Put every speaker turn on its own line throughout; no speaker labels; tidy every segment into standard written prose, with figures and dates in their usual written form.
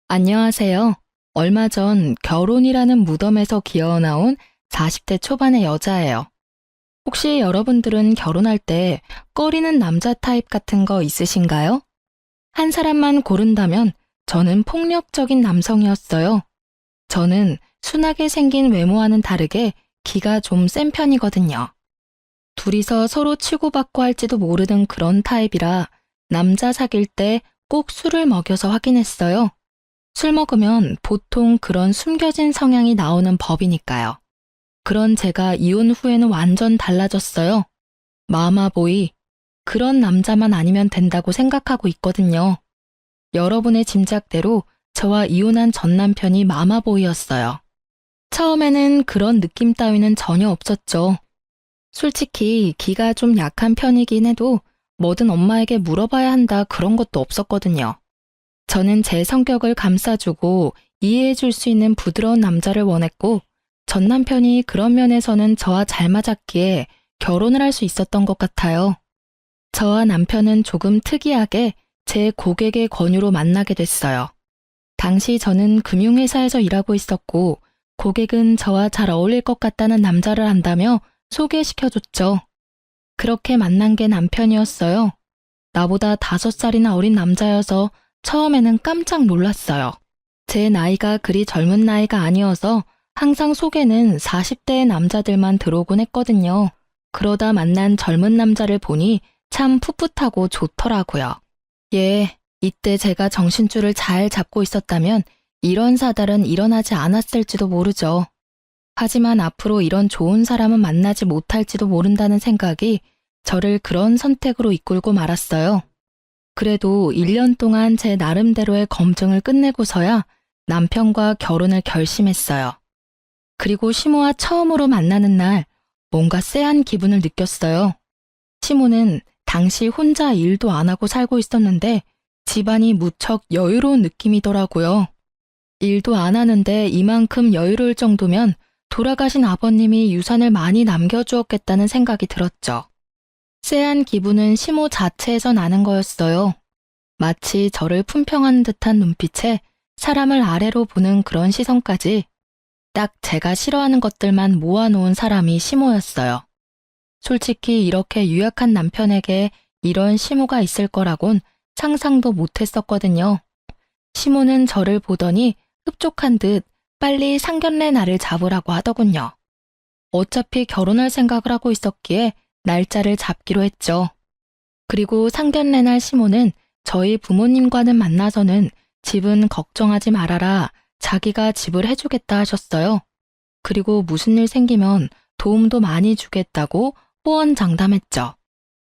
안녕하세요. 얼마 전 결혼이라는 무덤에서 기어나온 40대 초반의 여자예요. 혹시 여러분들은 결혼할 때 꺼리는 남자 타입 같은 거 있으신가요? 한 사람만 고른다면 저는 폭력적인 남성이었어요. 저는 순하게 생긴 외모와는 다르게 기가 좀 센 편이거든요. 둘이서 서로 치고받고 할지도 모르는 그런 타입이라 남자 사귈 때 꼭 술을 먹여서 확인했어요. 술 먹으면 보통 그런 숨겨진 성향이 나오는 법이니까요. 그런 제가 이혼 후에는 완전 달라졌어요. 마마보이, 그런 남자만 아니면 된다고 생각하고 있거든요. 여러분의 짐작대로 저와 이혼한 전 남편이 마마보이였어요. 처음에는 그런 느낌 따위는 전혀 없었죠. 솔직히 기가 좀 약한 편이긴 해도 뭐든 엄마에게 물어봐야 한다 그런 것도 없었거든요. 저는 제 성격을 감싸주고 이해해줄 수 있는 부드러운 남자를 원했고 전 남편이 그런 면에서는 저와 잘 맞았기에 결혼을 할 수 있었던 것 같아요. 저와 남편은 조금 특이하게 제 고객의 권유로 만나게 됐어요. 당시 저는 금융회사에서 일하고 있었고 고객은 저와 잘 어울릴 것 같다는 남자를 안다며 소개시켜줬죠. 그렇게 만난 게 남편이었어요. 나보다 5살이나 어린 남자여서 처음에는 깜짝 놀랐어요. 제 나이가 그리 젊은 나이가 아니어서 항상 속에는 40대의 남자들만 들어오곤 했거든요. 그러다 만난 젊은 남자를 보니 참 풋풋하고 좋더라고요. 이때 제가 정신줄을 잘 잡고 있었다면 이런 사달은 일어나지 않았을지도 모르죠. 하지만 앞으로 이런 좋은 사람은 만나지 못할지도 모른다는 생각이 저를 그런 선택으로 이끌고 말았어요. 그래도 1년 동안 제 나름대로의 검증을 끝내고서야 남편과 결혼을 결심했어요. 그리고 시모와 처음으로 만나는 날 뭔가 쎄한 기분을 느꼈어요. 시모는 당시 혼자 일도 안 하고 살고 있었는데 집안이 무척 여유로운 느낌이더라고요. 일도 안 하는데 이만큼 여유로울 정도면 돌아가신 아버님이 유산을 많이 남겨주었겠다는 생각이 들었죠. 쎄한 기분은 시모 자체에서 나는 거였어요. 마치 저를 품평하는 듯한 눈빛에 사람을 아래로 보는 그런 시선까지 딱 제가 싫어하는 것들만 모아놓은 사람이 시모였어요. 솔직히 이렇게 유약한 남편에게 이런 시모가 있을 거라곤 상상도 못했었거든요. 시모는 저를 보더니 흡족한 듯 빨리 상견례 날을 잡으라고 하더군요. 어차피 결혼할 생각을 하고 있었기에 날짜를 잡기로 했죠. 그리고 상견례 날 시모는 저희 부모님과는 만나서는 집은 걱정하지 말아라. 자기가 집을 해주겠다 하셨어요. 그리고 무슨 일 생기면 도움도 많이 주겠다고 호언장담했죠.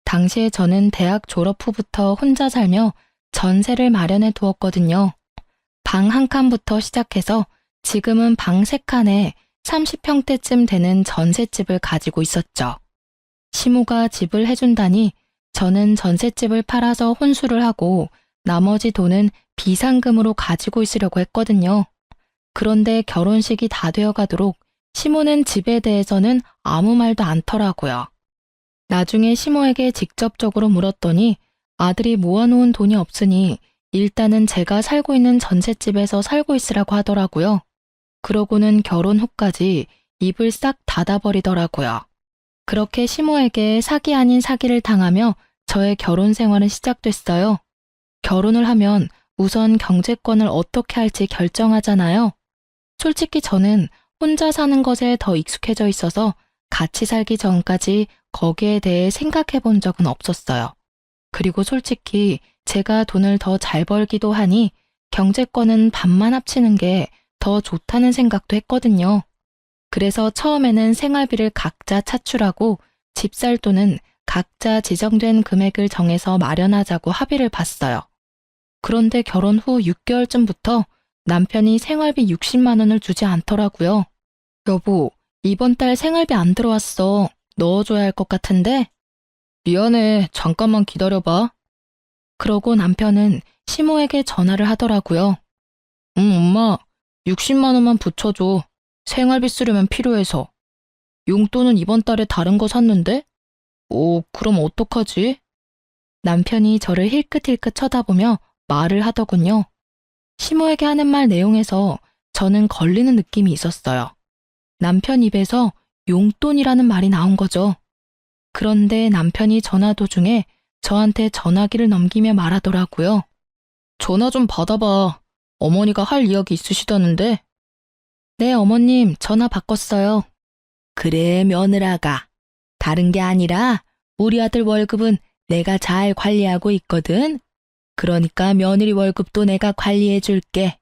당시에 저는 대학 졸업 후부터 혼자 살며 전세를 마련해 두었거든요. 방 한 칸부터 시작해서 지금은 방 3칸에 30평대쯤 되는 전셋집을 가지고 있었죠. 시모가 집을 해준다니 저는 전셋집을 팔아서 혼수를 하고 나머지 돈은 비상금으로 가지고 있으려고 했거든요. 그런데 결혼식이 다 되어가도록 시모는 집에 대해서는 아무 말도 않더라고요. 나중에 시모에게 직접적으로 물었더니 아들이 모아놓은 돈이 없으니 일단은 제가 살고 있는 전셋집에서 살고 있으라고 하더라고요. 그러고는 결혼 후까지 입을 싹 닫아버리더라고요. 그렇게 시모에게 사기 아닌 사기를 당하며 저의 결혼 생활은 시작됐어요. 결혼을 하면 우선 경제권을 어떻게 할지 결정하잖아요. 솔직히 저는 혼자 사는 것에 더 익숙해져 있어서 같이 살기 전까지 거기에 대해 생각해 본 적은 없었어요. 그리고 솔직히 제가 돈을 더 잘 벌기도 하니 경제권은 반만 합치는 게 더 좋다는 생각도 했거든요. 그래서 처음에는 생활비를 각자 차출하고 집 살 돈은 각자 지정된 금액을 정해서 마련하자고 합의를 봤어요. 그런데 결혼 후 6개월쯤부터 남편이 생활비 60만 원을 주지 않더라고요. 여보, 이번 달 생활비 안 들어왔어. 넣어줘야 할 것 같은데? 미안해, 잠깐만 기다려봐. 그러고 남편은 시모에게 전화를 하더라고요. 응, 엄마, 60만 원만 붙여줘. 생활비 쓰려면 필요해서. 용돈은 이번 달에 다른 거 샀는데? 오, 그럼 어떡하지? 남편이 저를 힐끗힐끗 쳐다보며 말을 하더군요. 시모에게 하는 말 내용에서 저는 걸리는 느낌이 있었어요. 남편 입에서 용돈이라는 말이 나온 거죠. 그런데 남편이 전화 도중에 저한테 전화기를 넘기며 말하더라고요. 전화 좀 받아봐. 어머니가 할 이야기 있으시다는데. 네, 어머님, 전화 바꿨어요. 그래, 며느라가. 다른 게 아니라 우리 아들 월급은 내가 잘 관리하고 있거든. 그러니까 며느리 월급도 내가 관리해 줄게.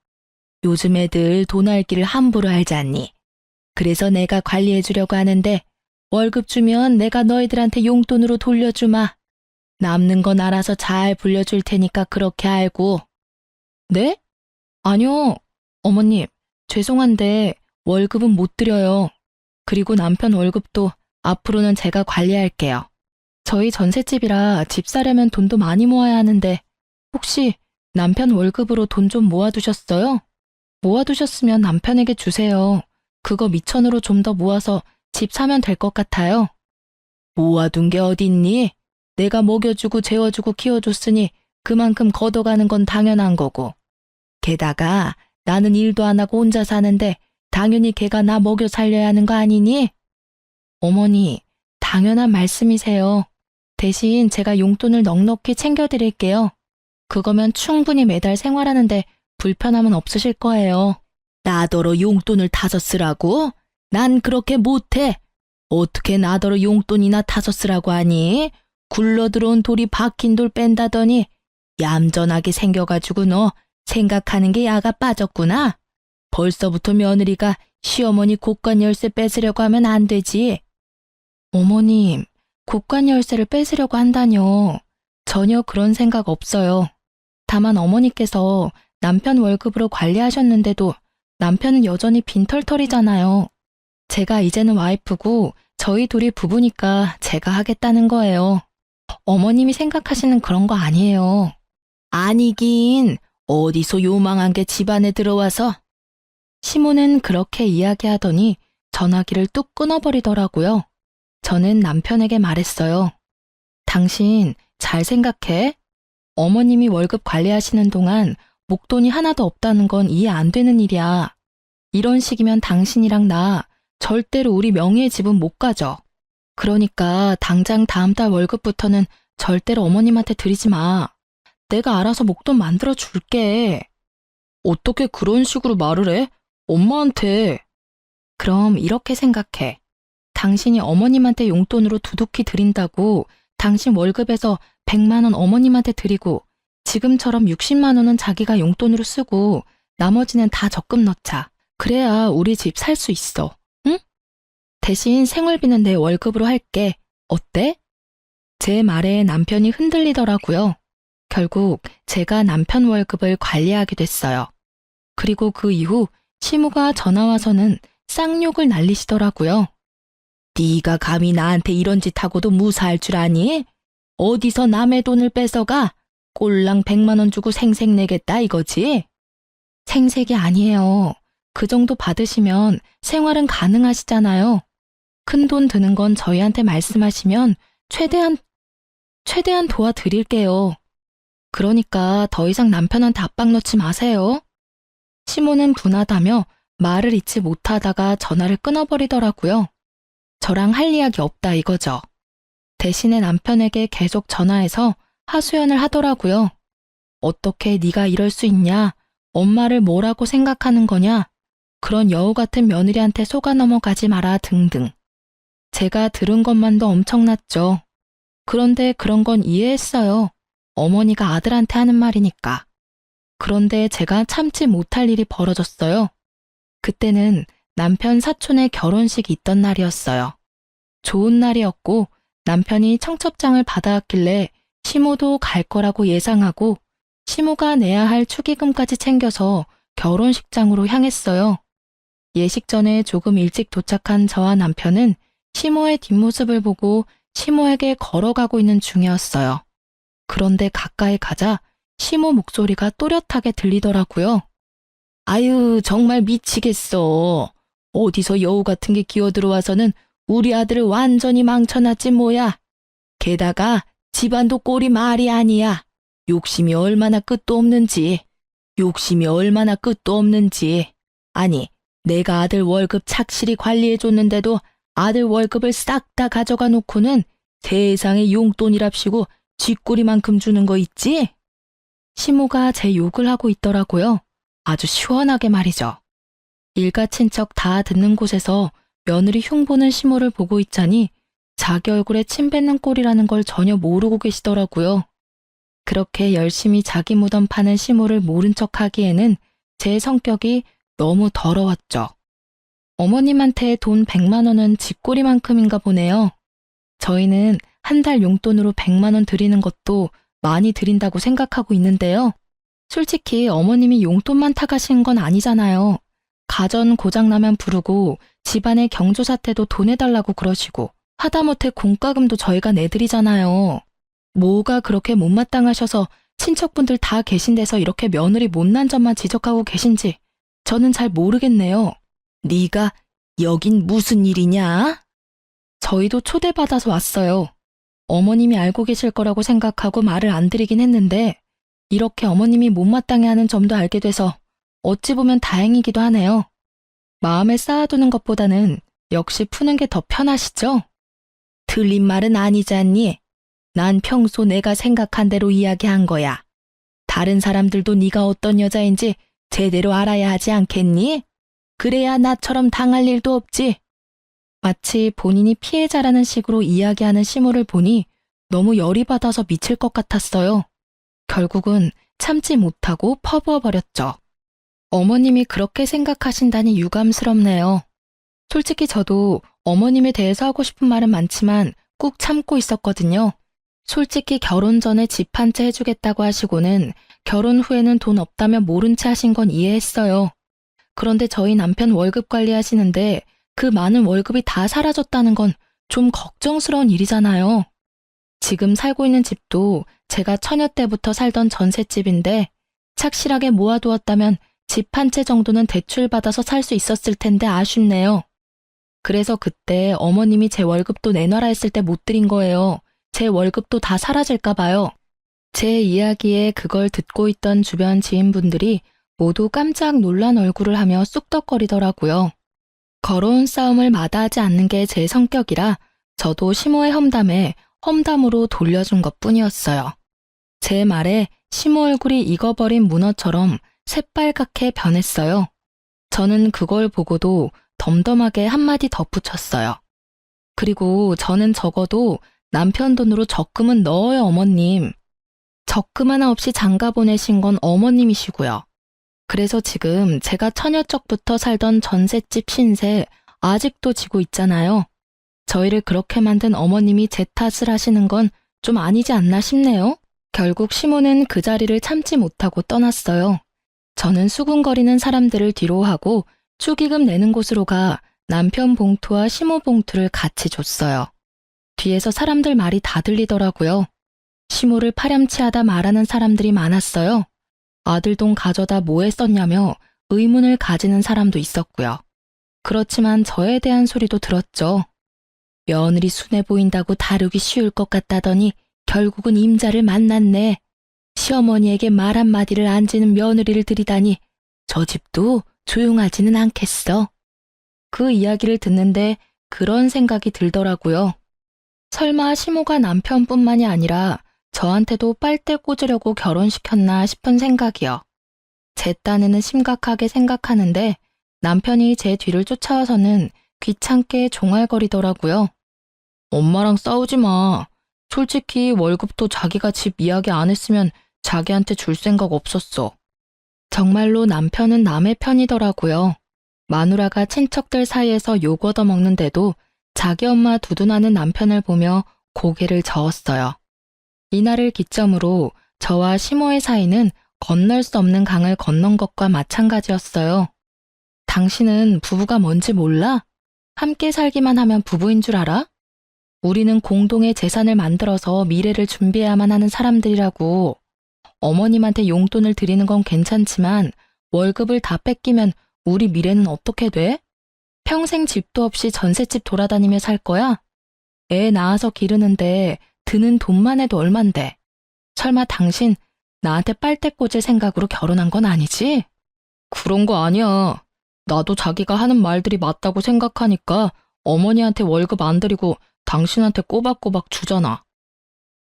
요즘 애들 돈 알기를 함부로 알잖니. 그래서 내가 관리해 주려고 하는데 월급 주면 내가 너희들한테 용돈으로 돌려주마. 남는 건 알아서 잘 불려줄 테니까 그렇게 알고. 네? 아니요. 어머님, 죄송한데 월급은 못 드려요. 그리고 남편 월급도 앞으로는 제가 관리할게요. 저희 전셋집이라 집 사려면 돈도 많이 모아야 하는데 혹시 남편 월급으로 돈 좀 모아두셨어요? 모아두셨으면 남편에게 주세요. 그거 미천으로 좀 더 모아서 집 사면 될 것 같아요. 모아둔 게 어딨니? 내가 먹여주고 재워주고 키워줬으니 그만큼 걷어가는 건 당연한 거고. 게다가 나는 일도 안 하고 혼자 사는데 당연히 걔가 나 먹여 살려야 하는 거 아니니? 어머니, 당연한 말씀이세요. 대신 제가 용돈을 넉넉히 챙겨드릴게요. 그거면 충분히 매달 생활하는데 불편함은 없으실 거예요. 나더러 용돈을 타서 쓰라고? 난 그렇게 못해. 어떻게 나더러 용돈이나 타서 쓰라고 하니? 굴러들어온 돌이 박힌 돌 뺀다더니 얌전하게 생겨가지고 너 생각하는 게 야가 빠졌구나. 벌써부터 며느리가 시어머니 곳간 열쇠 뺏으려고 하면 안 되지. 어머님, 곳간 열쇠를 뺏으려고 한다뇨. 전혀 그런 생각 없어요. 다만 어머니께서 남편 월급으로 관리하셨는데도 남편은 여전히 빈털털이잖아요. 제가 이제는 와이프고 저희 둘이 부부니까 제가 하겠다는 거예요. 어머님이 생각하시는 그런 거 아니에요. 아니긴 어디서 요망한 게 집안에 들어와서. 시모는 그렇게 이야기하더니 전화기를 뚝 끊어버리더라고요. 저는 남편에게 말했어요. 당신 잘 생각해. 어머님이 월급 관리하시는 동안 목돈이 하나도 없다는 건 이해 안 되는 일이야. 이런 식이면 당신이랑 나 절대로 우리 명의의 집은 못 가져. 그러니까 당장 다음 달 월급부터는 절대로 어머님한테 드리지 마. 내가 알아서 목돈 만들어 줄게. 어떻게 그런 식으로 말을 해? 엄마한테. 그럼 이렇게 생각해. 당신이 어머님한테 용돈으로 두둑히 드린다고 당신 월급에서 100만 원 어머님한테 드리고 지금처럼 60만 원은 자기가 용돈으로 쓰고 나머지는 다 적금 넣자. 그래야 우리 집 살 수 있어. 응? 대신 생활비는 내 월급으로 할게. 어때? 제 말에 남편이 흔들리더라고요. 결국 제가 남편 월급을 관리하게 됐어요. 그리고 그 이후 시모가 전화 와서는 쌍욕을 날리시더라고요. 네가 감히 나한테 이런 짓 하고도 무사할 줄 아니? 어디서 남의 돈을 뺏어가? 꼴랑 100만 원 주고 생색 내겠다 이거지? 생색이 아니에요. 그 정도 받으시면 생활은 가능하시잖아요. 큰 돈 드는 건 저희한테 말씀하시면 최대한 도와드릴게요. 그러니까 더 이상 남편한테 압박 넣지 마세요. 시모는 분하다며 말을 잇지 못하다가 전화를 끊어버리더라고요. 저랑 할 이야기 없다 이거죠. 대신에 남편에게 계속 전화해서 하소연을 하더라고요. 어떻게 네가 이럴 수 있냐? 엄마를 뭐라고 생각하는 거냐? 그런 여우 같은 며느리한테 속아 넘어가지 마라 등등. 제가 들은 것만도 엄청났죠. 그런데 그런 건 이해했어요. 어머니가 아들한테 하는 말이니까. 그런데 제가 참지 못할 일이 벌어졌어요. 그때는 남편 사촌의 결혼식이 있던 날이었어요. 좋은 날이었고 남편이 청첩장을 받아왔길래 시모도 갈 거라고 예상하고 시모가 내야 할 축의금까지 챙겨서 결혼식장으로 향했어요. 예식 전에 조금 일찍 도착한 저와 남편은 시모의 뒷모습을 보고 시모에게 걸어가고 있는 중이었어요. 그런데 가까이 가자 시모 목소리가 또렷하게 들리더라고요. 아유, 정말 미치겠어. 어디서 여우 같은 게 기어들어와서는 우리 아들을 완전히 망쳐놨지 뭐야. 게다가 집안도 꼴이 말이 아니야. 욕심이 얼마나 끝도 없는지. 욕심이 얼마나 끝도 없는지. 아니, 내가 아들 월급 착실히 관리해줬는데도 아들 월급을 싹 다 가져가 놓고는 세상에 용돈이랍시고 쥐꼬리만큼 주는 거 있지? 시모가 제 욕을 하고 있더라고요. 아주 시원하게 말이죠. 일가 친척 다 듣는 곳에서 며느리 흉보는 시모를 보고 있자니 자기 얼굴에 침 뱉는 꼴이라는 걸 전혀 모르고 계시더라고요. 그렇게 열심히 자기 무덤 파는 시모를 모른 척 하기에는 제 성격이 너무 더러웠죠. 어머님한테 돈 100만 원은 쥐꼬리만큼인가 보네요. 저희는 한 달 용돈으로 100만 원 드리는 것도 많이 드린다고 생각하고 있는데요. 솔직히 어머님이 용돈만 타가시는 건 아니잖아요. 가전 고장나면 부르고 집안의 경조사태도 돈 해달라고 그러시고 하다못해 공과금도 저희가 내드리잖아요. 뭐가 그렇게 못마땅하셔서 친척분들 다 계신 데서 이렇게 며느리 못난 점만 지적하고 계신지 저는 잘 모르겠네요. 네가 여긴 무슨 일이냐? 저희도 초대받아서 왔어요. 어머님이 알고 계실 거라고 생각하고 말을 안 드리긴 했는데 이렇게 어머님이 못마땅해하는 점도 알게 돼서 어찌 보면 다행이기도 하네요. 마음에 쌓아두는 것보다는 역시 푸는 게 더 편하시죠? 틀린 말은 아니지 않니? 난 평소 내가 생각한 대로 이야기한 거야. 다른 사람들도 네가 어떤 여자인지 제대로 알아야 하지 않겠니? 그래야 나처럼 당할 일도 없지. 마치 본인이 피해자라는 식으로 이야기하는 시모를 보니 너무 열이 받아서 미칠 것 같았어요. 결국은 참지 못하고 퍼부어버렸죠. 어머님이 그렇게 생각하신다니 유감스럽네요. 솔직히 저도 어머님에 대해서 하고 싶은 말은 많지만 꾹 참고 있었거든요. 솔직히 결혼 전에 집 한 채 해주겠다고 하시고는 결혼 후에는 돈 없다며 모른 채 하신 건 이해했어요. 그런데 저희 남편 월급 관리하시는데 그 많은 월급이 다 사라졌다는 건 좀 걱정스러운 일이잖아요. 지금 살고 있는 집도 제가 처녀 때부터 살던 전셋집인데 착실하게 모아두었다면 집 한 채 정도는 대출받아서 살 수 있었을 텐데 아쉽네요. 그래서 그때 어머님이 제 월급도 내놔라 했을 때 못 드린 거예요. 제 월급도 다 사라질까 봐요. 제 이야기에 그걸 듣고 있던 주변 지인분들이 모두 깜짝 놀란 얼굴을 하며 쑥덕거리더라고요. 걸어온 싸움을 마다하지 않는 게 제 성격이라 저도 시모의 험담에 험담으로 돌려준 것뿐이었어요. 제 말에 시모 얼굴이 익어버린 문어처럼 새빨갛게 변했어요. 저는 그걸 보고도 덤덤하게 한마디 덧붙였어요. 그리고 저는 적어도 남편 돈으로 적금은 넣어요, 어머님. 적금 하나 없이 장가 보내신 건 어머님이시고요. 그래서 지금 제가 처녀 쪽부터 살던 전셋집 신세 아직도 지고 있잖아요. 저희를 그렇게 만든 어머님이 제 탓을 하시는 건 좀 아니지 않나 싶네요. 결국 시모는 그 자리를 참지 못하고 떠났어요. 저는 수군거리는 사람들을 뒤로 하고 축의금 내는 곳으로 가 남편 봉투와 시모 봉투를 같이 줬어요. 뒤에서 사람들 말이 다 들리더라고요. 시모를 파렴치하다 말하는 사람들이 많았어요. 아들 돈 가져다 뭐에 썼냐며 의문을 가지는 사람도 있었고요. 그렇지만 저에 대한 소리도 들었죠. 며느리 순해 보인다고 다루기 쉬울 것 같다더니 결국은 임자를 만났네. 시어머니에게 말 한마디를 안 지는 며느리를 들이다니 저 집도 조용하지는 않겠어. 그 이야기를 듣는데 그런 생각이 들더라고요. 설마 시모가 남편뿐만이 아니라 저한테도 빨대 꽂으려고 결혼시켰나 싶은 생각이요. 제 딴에는 심각하게 생각하는데 남편이 제 뒤를 쫓아와서는 귀찮게 종알거리더라고요. 엄마랑 싸우지 마. 솔직히 월급도 자기가 집 이야기 안 했으면 자기한테 줄 생각 없었어. 정말로 남편은 남의 편이더라고요. 마누라가 친척들 사이에서 욕 얻어먹는데도 자기 엄마 두둔하는 남편을 보며 고개를 저었어요. 이날을 기점으로 저와 시모의 사이는 건널 수 없는 강을 건넌 것과 마찬가지였어요. 당신은 부부가 뭔지 몰라? 함께 살기만 하면 부부인 줄 알아? 우리는 공동의 재산을 만들어서 미래를 준비해야만 하는 사람들이라고. 어머님한테 용돈을 드리는 건 괜찮지만 월급을 다 뺏기면 우리 미래는 어떻게 돼? 평생 집도 없이 전셋집 돌아다니며 살 거야? 애 낳아서 기르는데 드는 돈만 해도 얼만데. 설마 당신 나한테 빨대 꽂을 생각으로 결혼한 건 아니지? 그런 거 아니야. 나도 자기가 하는 말들이 맞다고 생각하니까 어머니한테 월급 안 드리고 당신한테 꼬박꼬박 주잖아.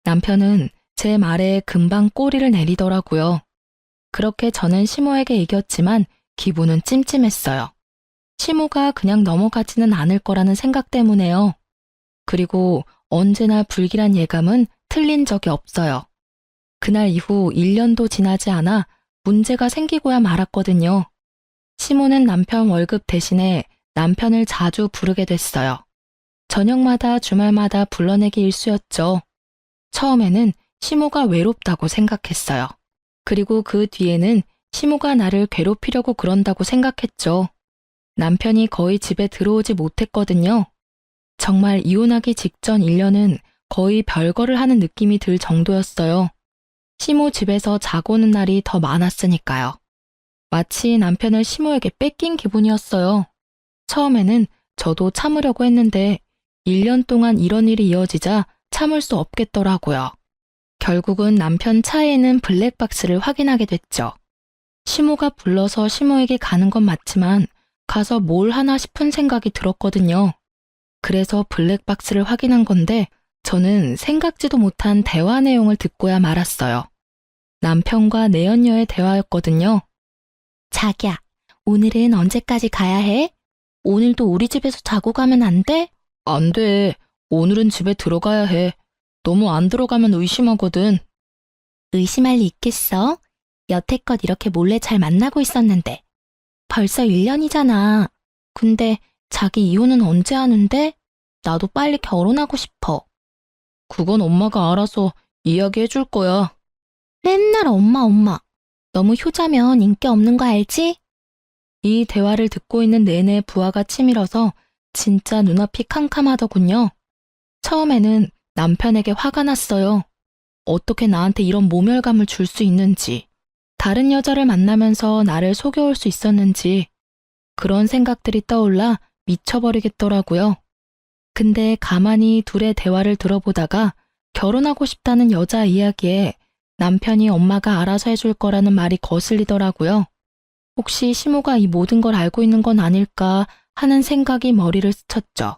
남편은 제 말에 금방 꼬리를 내리더라고요. 그렇게 저는 시모에게 이겼지만 기분은 찜찜했어요. 시모가 그냥 넘어가지는 않을 거라는 생각 때문에요. 그리고 언제나 불길한 예감은 틀린 적이 없어요. 그날 이후 1년도 지나지 않아 문제가 생기고야 말았거든요. 시모는 남편 월급 대신에 남편을 자주 부르게 됐어요. 저녁마다 주말마다 불러내기 일쑤였죠. 처음에는 시모가 외롭다고 생각했어요. 그리고 그 뒤에는 시모가 나를 괴롭히려고 그런다고 생각했죠. 남편이 거의 집에 들어오지 못했거든요. 정말 이혼하기 직전 1년은 거의 별거를 하는 느낌이 들 정도였어요. 시모 집에서 자고 오는 날이 더 많았으니까요. 마치 남편을 시모에게 뺏긴 기분이었어요. 처음에는 저도 참으려고 했는데 1년 동안 이런 일이 이어지자 참을 수 없겠더라고요. 결국은 남편 차에는 블랙박스를 확인하게 됐죠. 시모가 불러서 시모에게 가는 건 맞지만 가서 뭘 하나 싶은 생각이 들었거든요. 그래서 블랙박스를 확인한 건데 저는 생각지도 못한 대화 내용을 듣고야 말았어요. 남편과 내연녀의 대화였거든요. 자기야, 오늘은 언제까지 가야 해? 오늘도 우리 집에서 자고 가면 안 돼? 안 돼. 오늘은 집에 들어가야 해. 너무 안 들어가면 의심하거든. 의심할 리 있겠어? 여태껏 이렇게 몰래 잘 만나고 있었는데. 벌써 1년이잖아. 근데 자기 이혼은 언제 하는데? 나도 빨리 결혼하고 싶어. 그건 엄마가 알아서 이야기해 줄 거야. 맨날 엄마. 너무 효자면 인기 없는 거 알지? 이 대화를 듣고 있는 내내 부하가 치밀어서 진짜 눈앞이 캄캄하더군요. 처음에는 남편에게 화가 났어요. 어떻게 나한테 이런 모멸감을 줄 수 있는지, 다른 여자를 만나면서 나를 속여올 수 있었는지, 그런 생각들이 떠올라 미쳐버리겠더라고요. 근데 가만히 둘의 대화를 들어보다가 결혼하고 싶다는 여자 이야기에 남편이 엄마가 알아서 해줄 거라는 말이 거슬리더라고요. 혹시 시모가 이 모든 걸 알고 있는 건 아닐까 하는 생각이 머리를 스쳤죠.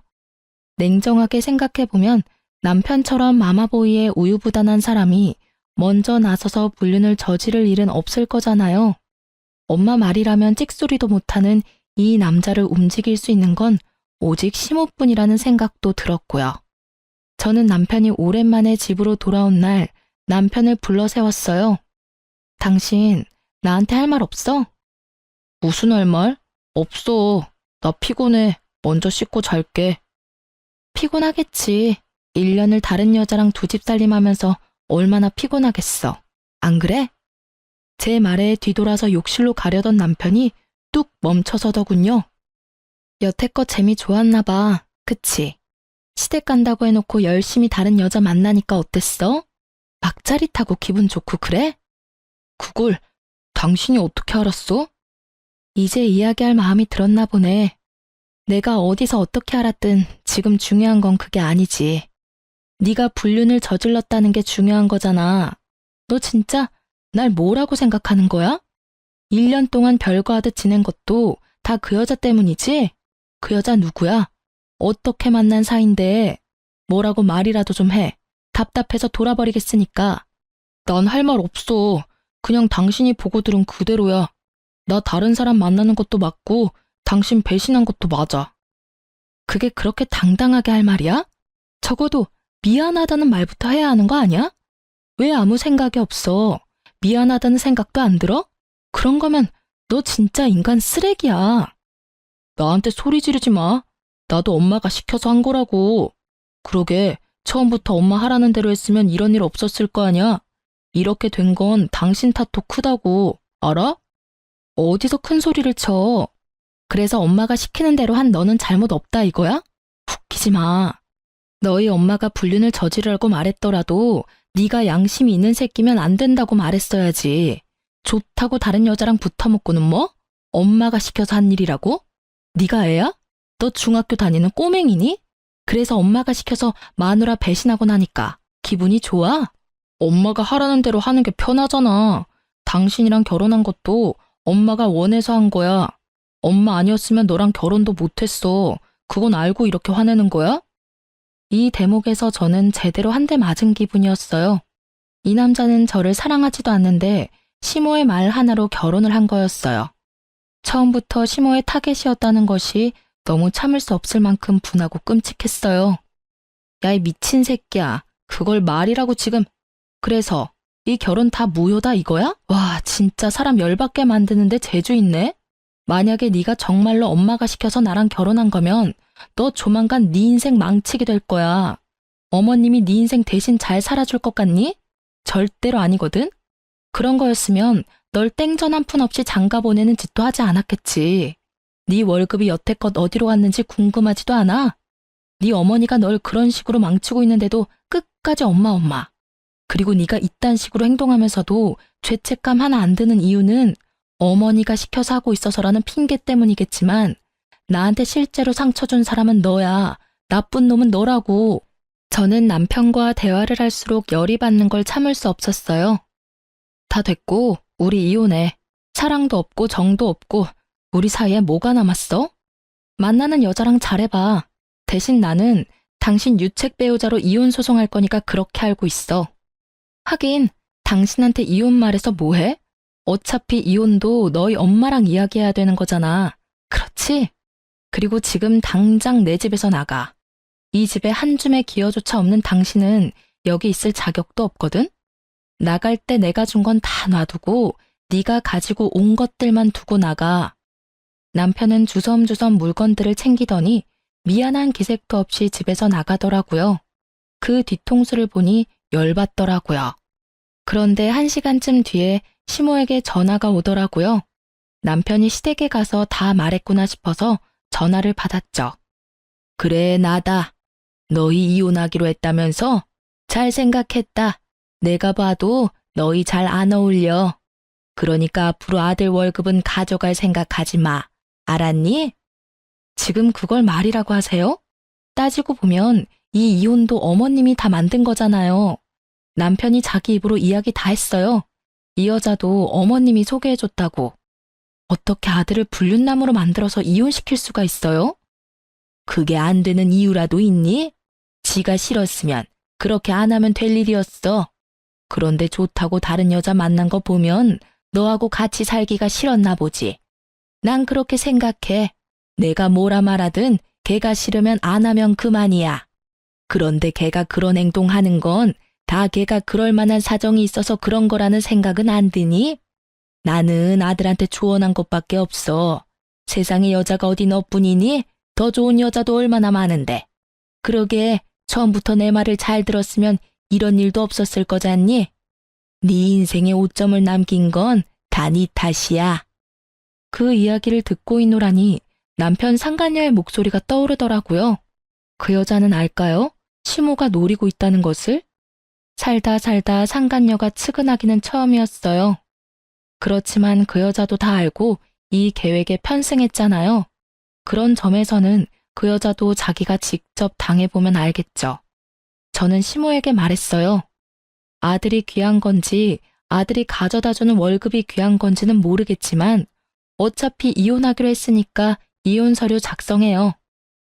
냉정하게 생각해보면 남편처럼 마마보이에 우유부단한 사람이 먼저 나서서 불륜을 저지를 일은 없을 거잖아요. 엄마 말이라면 찍소리도 못하는 이 남자를 움직일 수 있는 건 오직 시모뿐이라는 생각도 들었고요. 저는 남편이 오랜만에 집으로 돌아온 날 남편을 불러 세웠어요. 당신 나한테 할 말 없어? 무슨 할 말? 없어. 나 피곤해. 먼저 씻고 잘게. 피곤하겠지. 1년을 다른 여자랑 두 집 살림하면서 얼마나 피곤하겠어. 안 그래? 제 말에 뒤돌아서 욕실로 가려던 남편이 뚝 멈춰서더군요. 여태껏 재미 좋았나 봐. 그치? 시댁 간다고 해놓고 열심히 다른 여자 만나니까 어땠어? 막 짜릿하고 기분 좋고 그래? 그걸 당신이 어떻게 알았어? 이제 이야기할 마음이 들었나 보네. 내가 어디서 어떻게 알았든 지금 중요한 건 그게 아니지. 네가 불륜을 저질렀다는 게 중요한 거잖아. 너 진짜 날 뭐라고 생각하는 거야? 1년 동안 별거 하듯 지낸 것도 다 그 여자 때문이지? 그 여자 누구야? 어떻게 만난 사이인데? 뭐라고 말이라도 좀 해. 답답해서 돌아버리겠으니까. 난 할 말 없어. 그냥 당신이 보고 들은 그대로야. 나 다른 사람 만나는 것도 맞고 당신 배신한 것도 맞아. 그게 그렇게 당당하게 할 말이야? 적어도 미안하다는 말부터 해야 하는 거 아니야? 왜 아무 생각이 없어? 미안하다는 생각도 안 들어? 그런 거면 너 진짜 인간 쓰레기야. 나한테 소리 지르지 마. 나도 엄마가 시켜서 한 거라고. 그러게 처음부터 엄마 하라는 대로 했으면 이런 일 없었을 거 아니야. 이렇게 된 건 당신 탓도 크다고. 알아? 어디서 큰 소리를 쳐. 그래서 엄마가 시키는 대로 한 너는 잘못 없다 이거야? 웃기지 마. 너희 엄마가 불륜을 저지르라고 말했더라도 네가 양심이 있는 새끼면 안 된다고 말했어야지. 좋다고 다른 여자랑 붙어먹고는 뭐? 엄마가 시켜서 한 일이라고? 네가 애야? 너 중학교 다니는 꼬맹이니? 그래서 엄마가 시켜서 마누라 배신하고 나니까 기분이 좋아? 엄마가 하라는 대로 하는 게 편하잖아. 당신이랑 결혼한 것도 엄마가 원해서 한 거야. 엄마 아니었으면 너랑 결혼도 못했어. 그건 알고 이렇게 화내는 거야? 이 대목에서 저는 제대로 한 대 맞은 기분이었어요. 이 남자는 저를 사랑하지도 않는데 시모의 말 하나로 결혼을 한 거였어요. 처음부터 시모의 타겟이었다는 것이 너무 참을 수 없을 만큼 분하고 끔찍했어요. 야, 이 미친 새끼야. 그걸 말이라고 지금. 그래서 이 결혼 다 무효다 이거야? 와, 진짜 사람 열받게 만드는데 재주 있네? 만약에 네가 정말로 엄마가 시켜서 나랑 결혼한 거면 너 조만간 네 인생 망치게 될 거야. 어머님이 네 인생 대신 잘 살아줄 것 같니? 절대로 아니거든? 그런 거였으면 널 땡전 한 푼 없이 장가 보내는 짓도 하지 않았겠지. 네 월급이 여태껏 어디로 갔는지 궁금하지도 않아? 네 어머니가 널 그런 식으로 망치고 있는데도 끝까지 엄마. 그리고 네가 이딴 식으로 행동하면서도 죄책감 하나 안 드는 이유는 어머니가 시켜서 하고 있어서라는 핑계 때문이겠지만 나한테 실제로 상처 준 사람은 너야. 나쁜 놈은 너라고. 저는 남편과 대화를 할수록 열이 받는 걸 참을 수 없었어요. 다 됐고 우리 이혼해. 사랑도 없고 정도 없고 우리 사이에 뭐가 남았어? 만나는 여자랑 잘해봐. 대신 나는 당신 유책 배우자로 이혼 소송할 거니까 그렇게 알고 있어. 하긴 당신한테 이혼 말해서 뭐해? 어차피 이혼도 너희 엄마랑 이야기해야 되는 거잖아. 그렇지? 그리고 지금 당장 내 집에서 나가. 이 집에 한 줌의 기여조차 없는 당신은 여기 있을 자격도 없거든? 나갈 때 내가 준 건 다 놔두고 네가 가지고 온 것들만 두고 나가. 남편은 주섬주섬 물건들을 챙기더니 미안한 기색도 없이 집에서 나가더라고요. 그 뒤통수를 보니 열받더라고요. 그런데 1시간쯤 뒤에 시모에게 전화가 오더라고요. 남편이 시댁에 가서 다 말했구나 싶어서 전화를 받았죠. 그래, 나다. 너희 이혼하기로 했다면서? 잘 생각했다. 내가 봐도 너희 잘 안 어울려. 그러니까 앞으로 아들 월급은 가져갈 생각하지 마. 알았니? 지금 그걸 말이라고 하세요? 따지고 보면 이 이혼도 어머님이 다 만든 거잖아요. 남편이 자기 입으로 이야기 다 했어요. 이 여자도 어머님이 소개해줬다고. 어떻게 아들을 불륜남으로 만들어서 이혼시킬 수가 있어요? 그게 안 되는 이유라도 있니? 지가 싫었으면 그렇게 안 하면 될 일이었어. 그런데 좋다고 다른 여자 만난 거 보면 너하고 같이 살기가 싫었나 보지. 난 그렇게 생각해. 내가 뭐라 말하든 걔가 싫으면 안 하면 그만이야. 그런데 걔가 그런 행동하는 건 다 걔가 그럴 만한 사정이 있어서 그런 거라는 생각은 안 드니? 나는 아들한테 조언한 것밖에 없어. 세상에 여자가 어디 너뿐이니? 더 좋은 여자도 얼마나 많은데. 그러게 처음부터 내 말을 잘 들었으면 이런 일도 없었을 거잖니? 네 인생에 오점을 남긴 건 다 네 탓이야. 그 이야기를 듣고 있노라니 남편 상간녀의 목소리가 떠오르더라고요. 그 여자는 알까요? 시모가 노리고 있다는 것을? 살다 상간녀가 측은하기는 처음이었어요. 그렇지만 그 여자도 다 알고 이 계획에 편승했잖아요. 그런 점에서는 그 여자도 자기가 직접 당해보면 알겠죠. 저는 시모에게 말했어요. 아들이 귀한 건지 아들이 가져다주는 월급이 귀한 건지는 모르겠지만 어차피 이혼하기로 했으니까 이혼 서류 작성해요.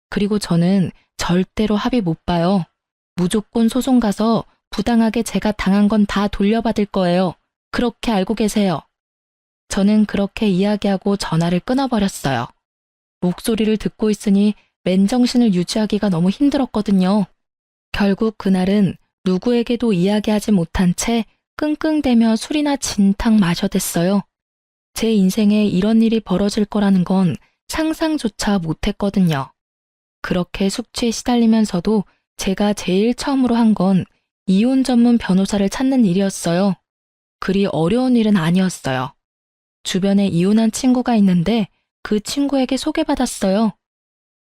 그리고 저는 절대로 합의 못 봐요. 무조건 소송 가서 부당하게 제가 당한 건 다 돌려받을 거예요. 그렇게 알고 계세요. 저는 그렇게 이야기하고 전화를 끊어버렸어요. 목소리를 듣고 있으니 맨정신을 유지하기가 너무 힘들었거든요. 결국 그날은 누구에게도 이야기하지 못한 채 끙끙대며 술이나 진탕 마셔댔어요. 제 인생에 이런 일이 벌어질 거라는 건 상상조차 못했거든요. 그렇게 숙취에 시달리면서도 제가 제일 처음으로 한 건 이혼 전문 변호사를 찾는 일이었어요. 그리 어려운 일은 아니었어요. 주변에 이혼한 친구가 있는데 그 친구에게 소개받았어요.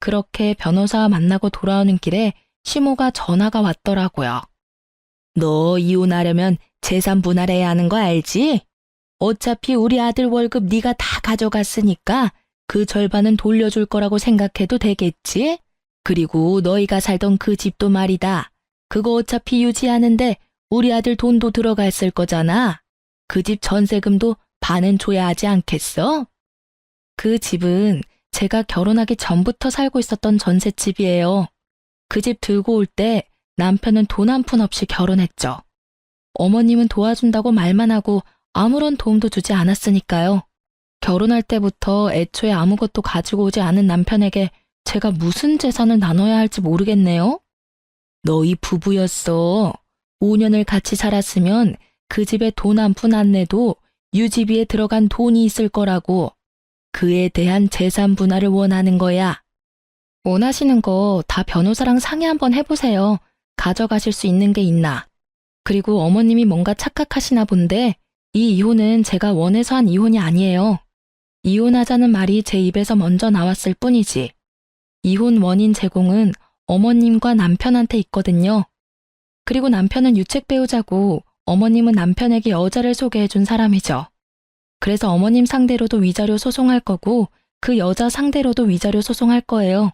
그렇게 변호사 만나고 돌아오는 길에 시모가 전화가 왔더라고요. 너 이혼하려면 재산 분할해야 하는 거 알지? 어차피 우리 아들 월급 네가 다 가져갔으니까 그 절반은 돌려줄 거라고 생각해도 되겠지? 그리고 너희가 살던 그 집도 말이다. 그거 어차피 유지하는데 우리 아들 돈도 들어갔을 거잖아. 그 집 전세금도 반은 줘야 하지 않겠어? 그 집은 제가 결혼하기 전부터 살고 있었던 전셋집이에요. 그 집 들고 올 때 남편은 돈 한 푼 없이 결혼했죠. 어머님은 도와준다고 말만 하고 아무런 도움도 주지 않았으니까요. 결혼할 때부터 애초에 아무것도 가지고 오지 않은 남편에게 제가 무슨 재산을 나눠야 할지 모르겠네요. 너희 부부였어. 5년을 같이 살았으면 그 집에 돈 한 푼 안 내도 유지비에 들어간 돈이 있을 거라고. 그에 대한 재산 분할을 원하는 거야. 원하시는 거 다 변호사랑 상의 한번 해보세요. 가져가실 수 있는 게 있나. 그리고 어머님이 뭔가 착각하시나 본데 이 이혼은 제가 원해서 한 이혼이 아니에요. 이혼하자는 말이 제 입에서 먼저 나왔을 뿐이지. 이혼 원인 제공은 어머님과 남편한테 있거든요. 그리고 남편은 유책 배우자고 어머님은 남편에게 여자를 소개해준 사람이죠. 그래서 어머님 상대로도 위자료 소송할 거고 그 여자 상대로도 위자료 소송할 거예요.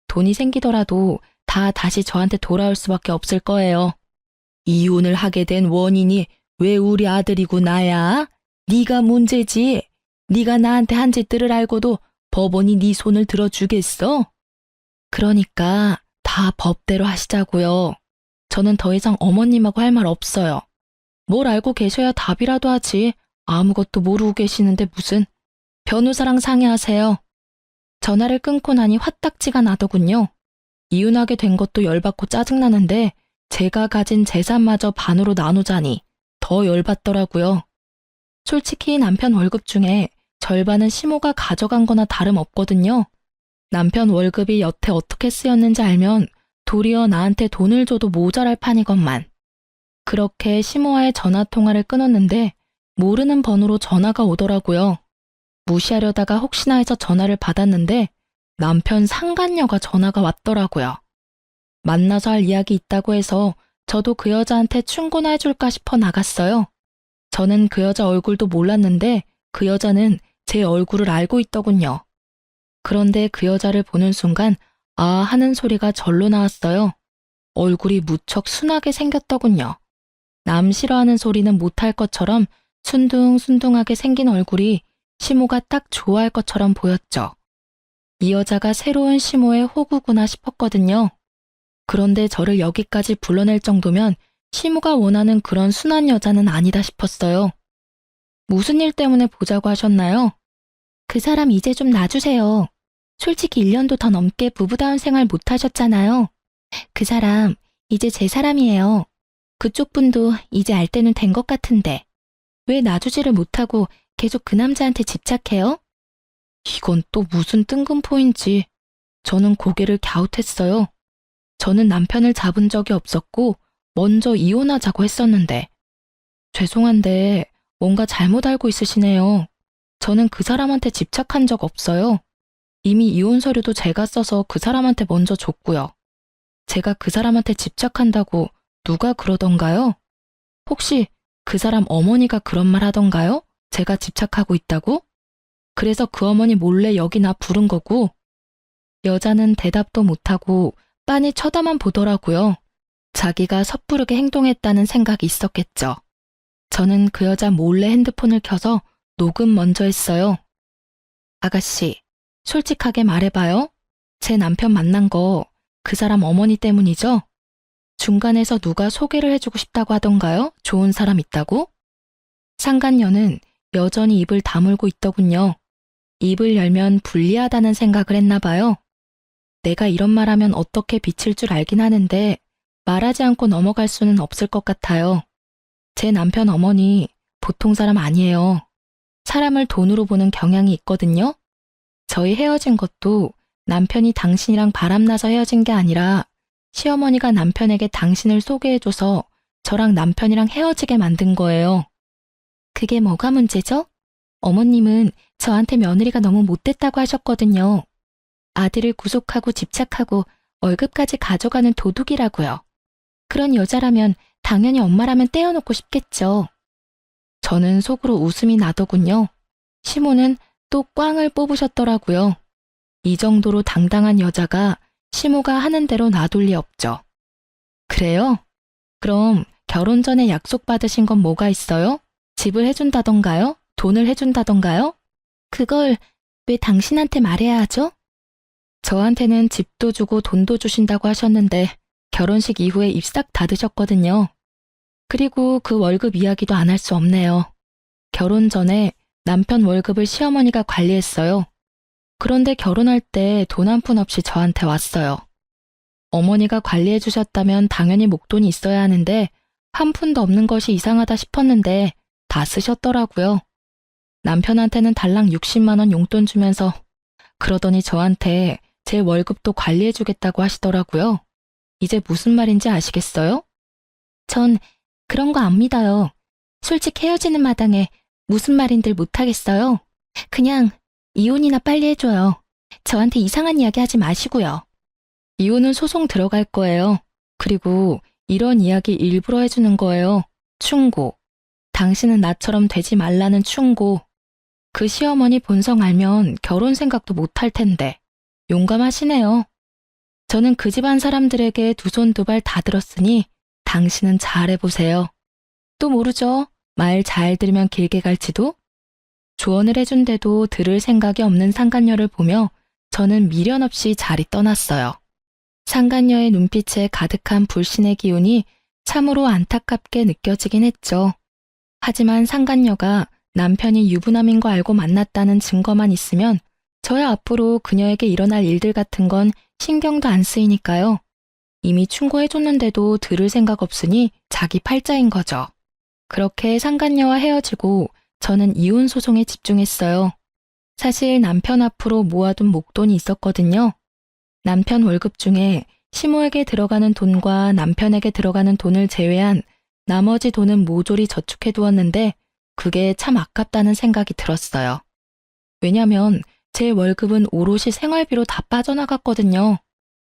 돈이 생기더라도 다 다시 저한테 돌아올 수밖에 없을 거예요. 이혼을 하게 된 원인이 왜 우리 아들이고 나야? 네가 문제지. 네가 나한테 한 짓들을 알고도 법원이 네 손을 들어주겠어? 그러니까 다 법대로 하시자고요. 저는 더 이상 어머님하고 할 말 없어요. 뭘 알고 계셔야 답이라도 하지. 아무것도 모르고 계시는데 무슨. 변호사랑 상의하세요. 전화를 끊고 나니 화딱지가 나더군요. 이혼하게 된 것도 열받고 짜증나는데 제가 가진 재산마저 반으로 나누자니 더 열받더라고요. 솔직히 남편 월급 중에 절반은 시모가 가져간 거나 다름없거든요. 남편 월급이 여태 어떻게 쓰였는지 알면 도리어 나한테 돈을 줘도 모자랄 판이건만. 그렇게 시모와의 전화통화를 끊었는데 모르는 번호로 전화가 오더라고요. 무시하려다가 혹시나 해서 전화를 받았는데 남편 상간녀가 전화가 왔더라고요. 만나서 할 이야기 있다고 해서 저도 그 여자한테 충고나 해줄까 싶어 나갔어요. 저는 그 여자 얼굴도 몰랐는데 그 여자는 제 얼굴을 알고 있더군요. 그런데 그 여자를 보는 순간 아 하는 소리가 절로 나왔어요. 얼굴이 무척 순하게 생겼더군요. 남 싫어하는 소리는 못할 것처럼 순둥순둥하게 생긴 얼굴이 시모가 딱 좋아할 것처럼 보였죠. 이 여자가 새로운 시모의 호구구나 싶었거든요. 그런데 저를 여기까지 불러낼 정도면 시모가 원하는 그런 순한 여자는 아니다 싶었어요. 무슨 일 때문에 보자고 하셨나요? 그 사람 이제 좀 놔주세요. 솔직히 1년도 더 넘게 부부다운 생활 못 하셨잖아요. 그 사람 이제 제 사람이에요. 그쪽 분도 이제 알 때는 된 것 같은데 왜 놔주지를 못하고 계속 그 남자한테 집착해요? 이건 또 무슨 뜬금포인지 저는 고개를 갸웃했어요. 저는 남편을 잡은 적이 없었고 먼저 이혼하자고 했었는데 죄송한데 뭔가 잘못 알고 있으시네요. 저는 그 사람한테 집착한 적 없어요. 이미 이혼 서류도 제가 써서 그 사람한테 먼저 줬고요. 제가 그 사람한테 집착한다고 누가 그러던가요? 혹시 그 사람 어머니가 그런 말 하던가요? 제가 집착하고 있다고? 그래서 그 어머니 몰래 여기 나 부른 거고. 여자는 대답도 못하고 빤히 쳐다만 보더라고요. 자기가 섣부르게 행동했다는 생각이 있었겠죠. 저는 그 여자 몰래 핸드폰을 켜서 녹음 먼저 했어요. 아가씨, 솔직하게 말해봐요. 제 남편 만난 거 그 사람 어머니 때문이죠? 중간에서 누가 소개를 해주고 싶다고 하던가요? 좋은 사람 있다고? 상간녀는 여전히 입을 다물고 있더군요. 입을 열면 불리하다는 생각을 했나 봐요. 내가 이런 말하면 어떻게 비칠 줄 알긴 하는데 말하지 않고 넘어갈 수는 없을 것 같아요. 제 남편 어머니 보통 사람 아니에요. 사람을 돈으로 보는 경향이 있거든요. 저희 헤어진 것도 남편이 당신이랑 바람나서 헤어진 게 아니라 시어머니가 남편에게 당신을 소개해줘서 저랑 남편이랑 헤어지게 만든 거예요. 그게 뭐가 문제죠? 어머님은 저한테 며느리가 너무 못됐다고 하셨거든요. 아들을 구속하고 집착하고 월급까지 가져가는 도둑이라고요. 그런 여자라면 당연히 엄마라면 떼어놓고 싶겠죠. 저는 속으로 웃음이 나더군요. 시모는 또 꽝을 뽑으셨더라고요. 이 정도로 당당한 여자가 시모가 하는 대로 놔둘 리 없죠. 그래요? 그럼 결혼 전에 약속받으신 건 뭐가 있어요? 집을 해준다던가요? 돈을 해준다던가요? 그걸 왜 당신한테 말해야 하죠? 저한테는 집도 주고 돈도 주신다고 하셨는데 결혼식 이후에 입 싹 닫으셨거든요. 그리고 그 월급 이야기도 안 할 수 없네요. 결혼 전에 남편 월급을 시어머니가 관리했어요. 그런데 결혼할 때 돈 한 푼 없이 저한테 왔어요. 어머니가 관리해 주셨다면 당연히 목돈이 있어야 하는데 한 푼도 없는 것이 이상하다 싶었는데 다 쓰셨더라고요. 남편한테는 달랑 60만 원 용돈 주면서 그러더니 저한테 제 월급도 관리해 주겠다고 하시더라고요. 이제 무슨 말인지 아시겠어요? 전 그런 거 안 믿어요. 솔직히 헤어지는 마당에 무슨 말인들 못하겠어요. 그냥 이혼이나 빨리 해줘요. 저한테 이상한 이야기 하지 마시고요. 이혼은 소송 들어갈 거예요. 그리고 이런 이야기 일부러 해주는 거예요. 충고. 당신은 나처럼 되지 말라는 충고. 그 시어머니 본성 알면 결혼 생각도 못할 텐데. 용감하시네요. 저는 그 집안 사람들에게 두 손 두 발 다 들었으니 당신은 잘해보세요. 또 모르죠. 말 잘 들으면 길게 갈지도. 조언을 해준데도 들을 생각이 없는 상간녀를 보며 저는 미련 없이 자리 떠났어요. 상간녀의 눈빛에 가득한 불신의 기운이 참으로 안타깝게 느껴지긴 했죠. 하지만 상간녀가 남편이 유부남인 거 알고 만났다는 증거만 있으면 저야 앞으로 그녀에게 일어날 일들 같은 건 신경도 안 쓰이니까요. 이미 충고해줬는데도 들을 생각 없으니 자기 팔자인 거죠. 그렇게 상간녀와 헤어지고 저는 이혼 소송에 집중했어요. 사실 남편 앞으로 모아둔 목돈이 있었거든요. 남편 월급 중에 시모에게 들어가는 돈과 남편에게 들어가는 돈을 제외한 나머지 돈은 모조리 저축해 두었는데 그게 참 아깝다는 생각이 들었어요. 왜냐면 제 월급은 오롯이 생활비로 다 빠져나갔거든요.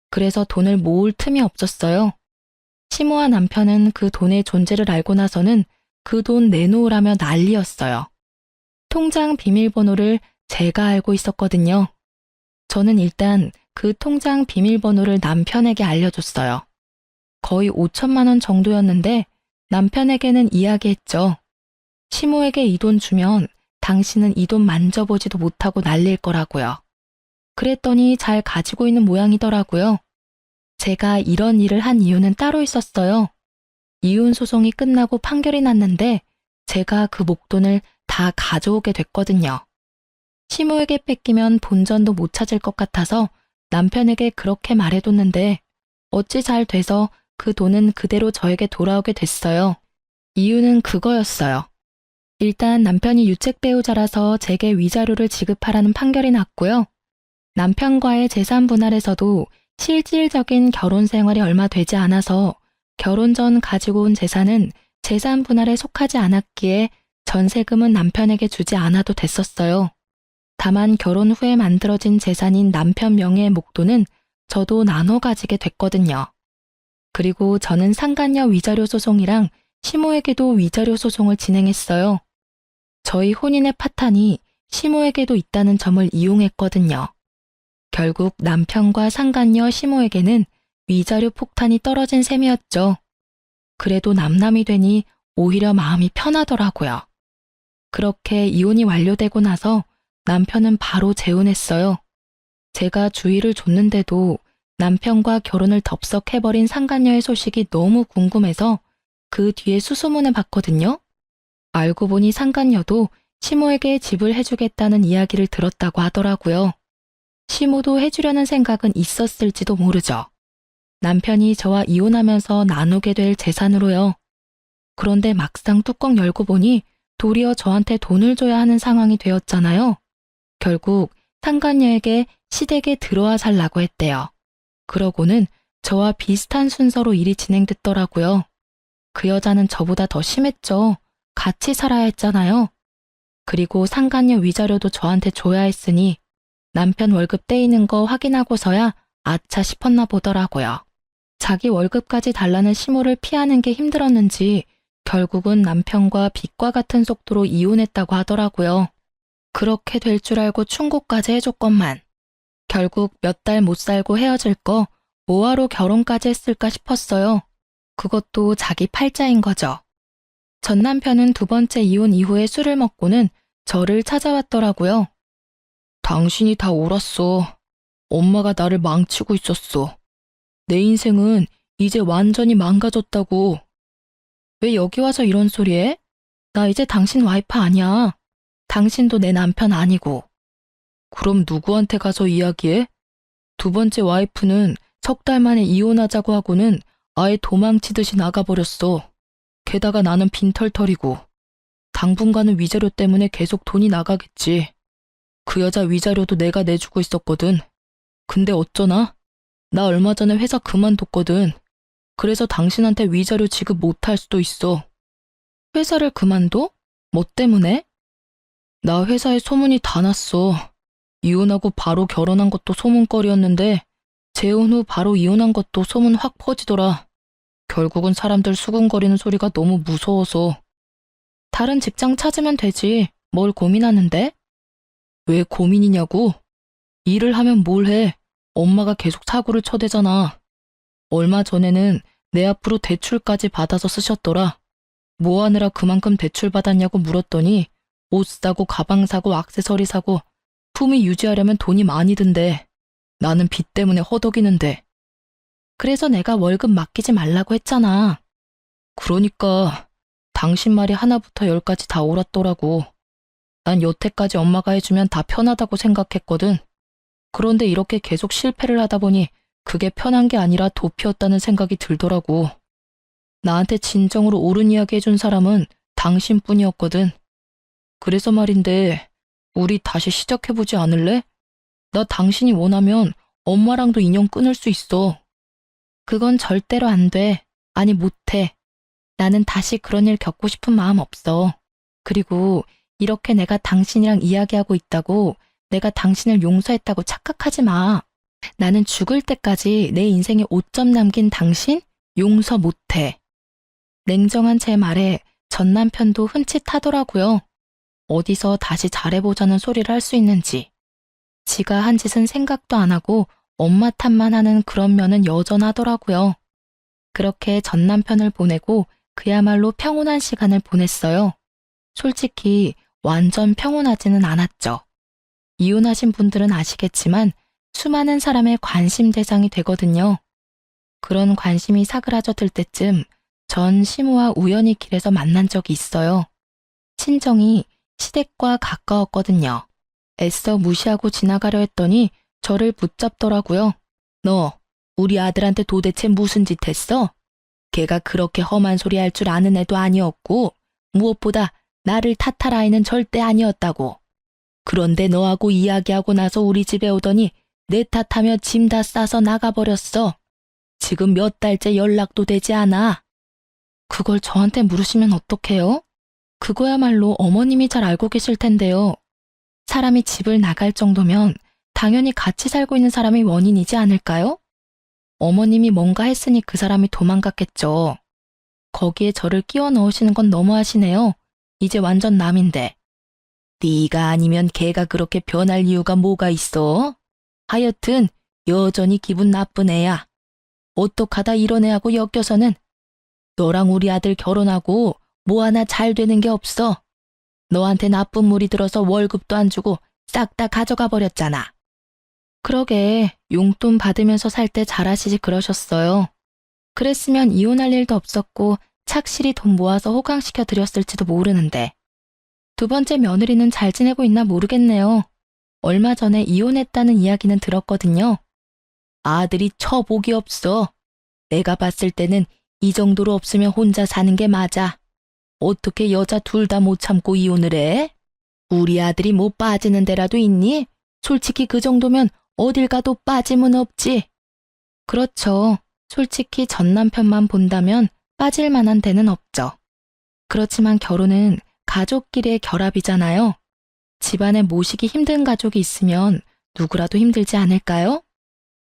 그래서 돈을 모을 틈이 없었어요. 시모와 남편은 그 돈의 존재를 알고 나서는 그 돈 내놓으라며 난리였어요. 통장 비밀번호를 제가 알고 있었거든요. 저는 일단 그 통장 비밀번호를 남편에게 알려줬어요. 거의 5천만 원 정도였는데 남편에게는 이야기했죠. 시모에게 이 돈 주면 당신은 이 돈 만져보지도 못하고 날릴 거라고요. 그랬더니 잘 가지고 있는 모양이더라고요. 제가 이런 일을 한 이유는 따로 있었어요. 이혼 소송이 끝나고 판결이 났는데 제가 그 목돈을 다 가져오게 됐거든요. 시모에게 뺏기면 본전도 못 찾을 것 같아서 남편에게 그렇게 말해뒀는데 어찌 잘 돼서 그 돈은 그대로 저에게 돌아오게 됐어요. 이유는 그거였어요. 일단 남편이 유책 배우자라서 제게 위자료를 지급하라는 판결이 났고요. 남편과의 재산 분할에서도 실질적인 결혼 생활이 얼마 되지 않아서 결혼 전 가지고 온 재산은 재산 분할에 속하지 않았기에 전세금은 남편에게 주지 않아도 됐었어요. 다만 결혼 후에 만들어진 재산인 남편 명의의 목돈은 저도 나눠 가지게 됐거든요. 그리고 저는 상간녀 위자료 소송이랑 시모에게도 위자료 소송을 진행했어요. 저희 혼인의 파탄이 시모에게도 있다는 점을 이용했거든요. 결국 남편과 상간녀 시모에게는 위자료 폭탄이 떨어진 셈이었죠. 그래도 남남이 되니 오히려 마음이 편하더라고요. 그렇게 이혼이 완료되고 나서 남편은 바로 재혼했어요. 제가 주의를 줬는데도 남편과 결혼을 덥석해버린 상간녀의 소식이 너무 궁금해서 그 뒤에 수소문을 봤거든요. 알고 보니 상간녀도 시모에게 집을 해주겠다는 이야기를 들었다고 하더라고요. 시모도 해주려는 생각은 있었을지도 모르죠. 남편이 저와 이혼하면서 나누게 될 재산으로요. 그런데 막상 뚜껑 열고 보니 도리어 저한테 돈을 줘야 하는 상황이 되었잖아요. 결국 상간녀에게 시댁에 들어와 살라고 했대요. 그러고는 저와 비슷한 순서로 일이 진행됐더라고요. 그 여자는 저보다 더 심했죠. 같이 살아야 했잖아요. 그리고 상간녀 위자료도 저한테 줘야 했으니 남편 월급 떼이는 거 확인하고서야 아차 싶었나 보더라고요. 자기 월급까지 달라는 시모를 피하는 게 힘들었는지 결국은 남편과 빛과 같은 속도로 이혼했다고 하더라고요. 그렇게 될 줄 알고 충고까지 해줬건만 결국 몇 달 못 살고 헤어질 거 뭐하러 결혼까지 했을까 싶었어요. 그것도 자기 팔자인 거죠. 전 남편은 두 번째 이혼 이후에 술을 먹고는 저를 찾아왔더라고요. 당신이 다 옳았어. 엄마가 나를 망치고 있었어. 내 인생은 이제 완전히 망가졌다고. 왜 여기 와서 이런 소리 해? 나 이제 당신 와이프 아니야. 당신도 내 남편 아니고. 그럼 누구한테 가서 이야기해? 두 번째 와이프는 석 달 만에 이혼하자고 하고는 아예 도망치듯이 나가버렸어. 게다가 나는 빈털털이고. 당분간은 위자료 때문에 계속 돈이 나가겠지. 그 여자 위자료도 내가 내주고 있었거든. 근데 어쩌나? 나 얼마 전에 회사 그만뒀거든. 그래서 당신한테 위자료 지급 못할 수도 있어. 회사를 그만둬? 뭐 때문에? 나 회사에 소문이 다 났어. 이혼하고 바로 결혼한 것도 소문거리였는데 재혼 후 바로 이혼한 것도 소문 확 퍼지더라. 결국은 사람들 수군거리는 소리가 너무 무서워서. 다른 직장 찾으면 되지. 뭘 고민하는데? 왜 고민이냐고? 일을 하면 뭘 해? 엄마가 계속 사고를 쳐대잖아. 얼마 전에는 내 앞으로 대출까지 받아서 쓰셨더라. 뭐 하느라 그만큼 대출 받았냐고 물었더니 옷 사고 가방 사고 액세서리 사고 품위 유지하려면 돈이 많이 든대. 나는 빚 때문에 허덕이는데. 그래서 내가 월급 맡기지 말라고 했잖아. 그러니까 당신 말이 하나부터 열까지 다 옳았더라고. 난 여태까지 엄마가 해주면 다 편하다고 생각했거든. 그런데 이렇게 계속 실패를 하다 보니 그게 편한 게 아니라 도피였다는 생각이 들더라고. 나한테 진정으로 옳은 이야기 해준 사람은 당신뿐이었거든. 그래서 말인데 우리 다시 시작해보지 않을래? 나 당신이 원하면 엄마랑도 인연 끊을 수 있어. 그건 절대로 안 돼. 아니 못해. 나는 다시 그런 일 겪고 싶은 마음 없어. 그리고 이렇게 내가 당신이랑 이야기하고 있다고 내가 당신을 용서했다고 착각하지 마. 나는 죽을 때까지 내 인생에 오점 남긴 당신 용서 못해. 냉정한 제 말에 전 남편도 흠칫하더라고요. 어디서 다시 잘해보자는 소리를 할 수 있는지. 지가 한 짓은 생각도 안 하고 엄마 탓만 하는 그런 면은 여전하더라고요. 그렇게 전 남편을 보내고 그야말로 평온한 시간을 보냈어요. 솔직히 완전 평온하지는 않았죠. 이혼하신 분들은 아시겠지만 수많은 사람의 관심 대상이 되거든요. 그런 관심이 사그라져 들 때쯤 전 시모와 우연히 길에서 만난 적이 있어요. 친정이 시댁과 가까웠거든요. 애써 무시하고 지나가려 했더니 저를 붙잡더라고요. 너 우리 아들한테 도대체 무슨 짓 했어? 걔가 그렇게 험한 소리 할 줄 아는 애도 아니었고 무엇보다 나를 탓할 아이는 절대 아니었다고. 그런데 너하고 이야기하고 나서 우리 집에 오더니 내 탓하며 짐 다 싸서 나가버렸어. 지금 몇 달째 연락도 되지 않아. 그걸 저한테 물으시면 어떡해요? 그거야말로 어머님이 잘 알고 계실 텐데요. 사람이 집을 나갈 정도면 당연히 같이 살고 있는 사람이 원인이지 않을까요? 어머님이 뭔가 했으니 그 사람이 도망갔겠죠. 거기에 저를 끼워 넣으시는 건 너무하시네요. 이제 완전 남인데. 네가 아니면 걔가 그렇게 변할 이유가 뭐가 있어? 하여튼 여전히 기분 나쁜 애야. 어떡하다 이런 애하고 엮여서는. 너랑 우리 아들 결혼하고 뭐 하나 잘 되는 게 없어. 너한테 나쁜 물이 들어서 월급도 안 주고 싹 다 가져가 버렸잖아. 그러게 용돈 받으면서 살 때 잘하시지 그러셨어요. 그랬으면 이혼할 일도 없었고 착실히 돈 모아서 호강시켜 드렸을지도 모르는데. 두 번째 며느리는 잘 지내고 있나 모르겠네요. 얼마 전에 이혼했다는 이야기는 들었거든요. 아들이 처복이 없어. 내가 봤을 때는 이 정도로 없으면 혼자 사는 게 맞아. 어떻게 여자 둘 다 못 참고 이혼을 해? 우리 아들이 뭐 빠지는 데라도 있니? 솔직히 그 정도면 어딜 가도 빠짐은 없지. 그렇죠. 솔직히 전 남편만 본다면 빠질 만한 데는 없죠. 그렇지만 결혼은 가족끼리의 결합이잖아요. 집안에 모시기 힘든 가족이 있으면 누구라도 힘들지 않을까요?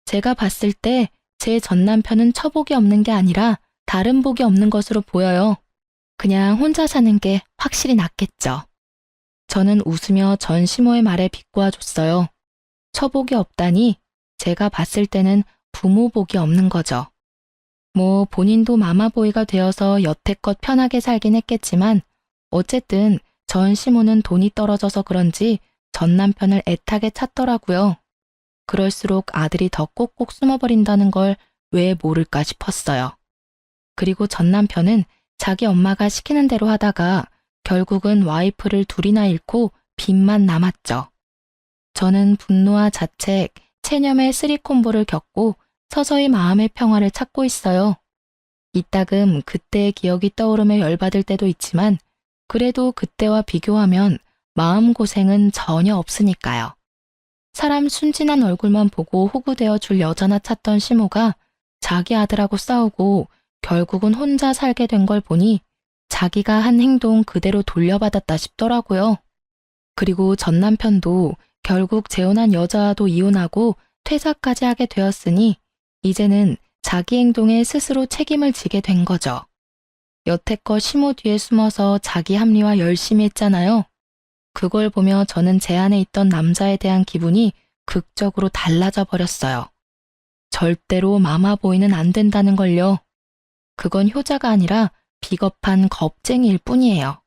제가 봤을 때 제 전 남편은 처복이 없는 게 아니라 다른 복이 없는 것으로 보여요. 그냥 혼자 사는 게 확실히 낫겠죠. 저는 웃으며 전 시모의 말에 비꼬아줬어요. 처복이 없다니 제가 봤을 때는 부모 복이 없는 거죠. 본인도 마마보이가 되어서 여태껏 편하게 살긴 했겠지만 어쨌든 전 시모는 돈이 떨어져서 그런지 전 남편을 애타게 찾더라고요. 그럴수록 아들이 더 꼭꼭 숨어버린다는 걸 왜 모를까 싶었어요. 그리고 전 남편은 자기 엄마가 시키는 대로 하다가 결국은 와이프를 둘이나 잃고 빚만 남았죠. 저는 분노와 자책, 체념의 쓰리콤보를 겪고 서서히 마음의 평화를 찾고 있어요. 이따금 그때의 기억이 떠오르며 열받을 때도 있지만 그래도 그때와 비교하면 마음고생은 전혀 없으니까요. 사람 순진한 얼굴만 보고 호구되어 줄 여자나 찾던 시모가 자기 아들하고 싸우고 결국은 혼자 살게 된 걸 보니 자기가 한 행동 그대로 돌려받았다 싶더라고요. 그리고 전 남편도 결국 재혼한 여자와도 이혼하고 퇴사까지 하게 되었으니 이제는 자기 행동에 스스로 책임을 지게 된 거죠. 여태껏 시모 뒤에 숨어서 자기 합리화 열심히 했잖아요. 그걸 보며 저는 제 안에 있던 남자에 대한 기분이 극적으로 달라져 버렸어요. 절대로 마마보이는 안 된다는 걸요. 그건 효자가 아니라 비겁한 겁쟁이일 뿐이에요.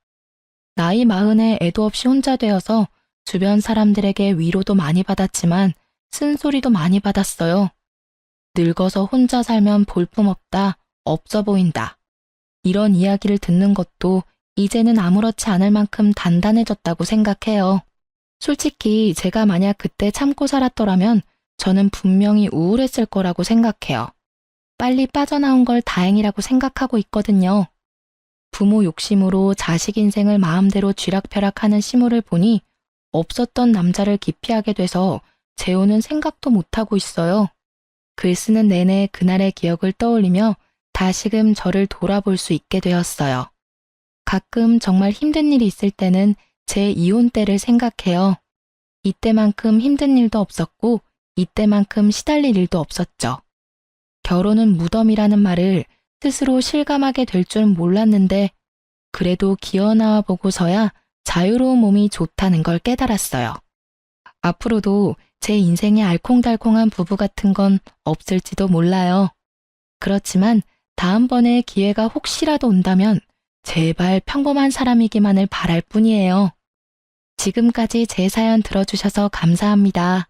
나이 40에 애도 없이 혼자 되어서 주변 사람들에게 위로도 많이 받았지만 쓴소리도 많이 받았어요. 늙어서 혼자 살면 볼품없다, 없어 보인다. 이런 이야기를 듣는 것도 이제는 아무렇지 않을 만큼 단단해졌다고 생각해요. 솔직히 제가 만약 그때 참고 살았더라면 저는 분명히 우울했을 거라고 생각해요. 빨리 빠져나온 걸 다행이라고 생각하고 있거든요. 부모 욕심으로 자식 인생을 마음대로 쥐락펴락하는 시모를 보니 없었던 남자를 기피하게 돼서 재혼은 생각도 못하고 있어요. 글 쓰는 내내 그날의 기억을 떠올리며 다시금 저를 돌아볼 수 있게 되었어요. 가끔 정말 힘든 일이 있을 때는 제 이혼 때를 생각해요. 이때만큼 힘든 일도 없었고 이때만큼 시달릴 일도 없었죠. 결혼은 무덤이라는 말을 스스로 실감하게 될 줄 몰랐는데 그래도 기어나와 보고서야 자유로운 몸이 좋다는 걸 깨달았어요. 앞으로도 제 인생에 알콩달콩한 부부 같은 건 없을지도 몰라요. 그렇지만 다음번에 기회가 혹시라도 온다면 제발 평범한 사람이기만을 바랄 뿐이에요. 지금까지 제 사연 들어주셔서 감사합니다.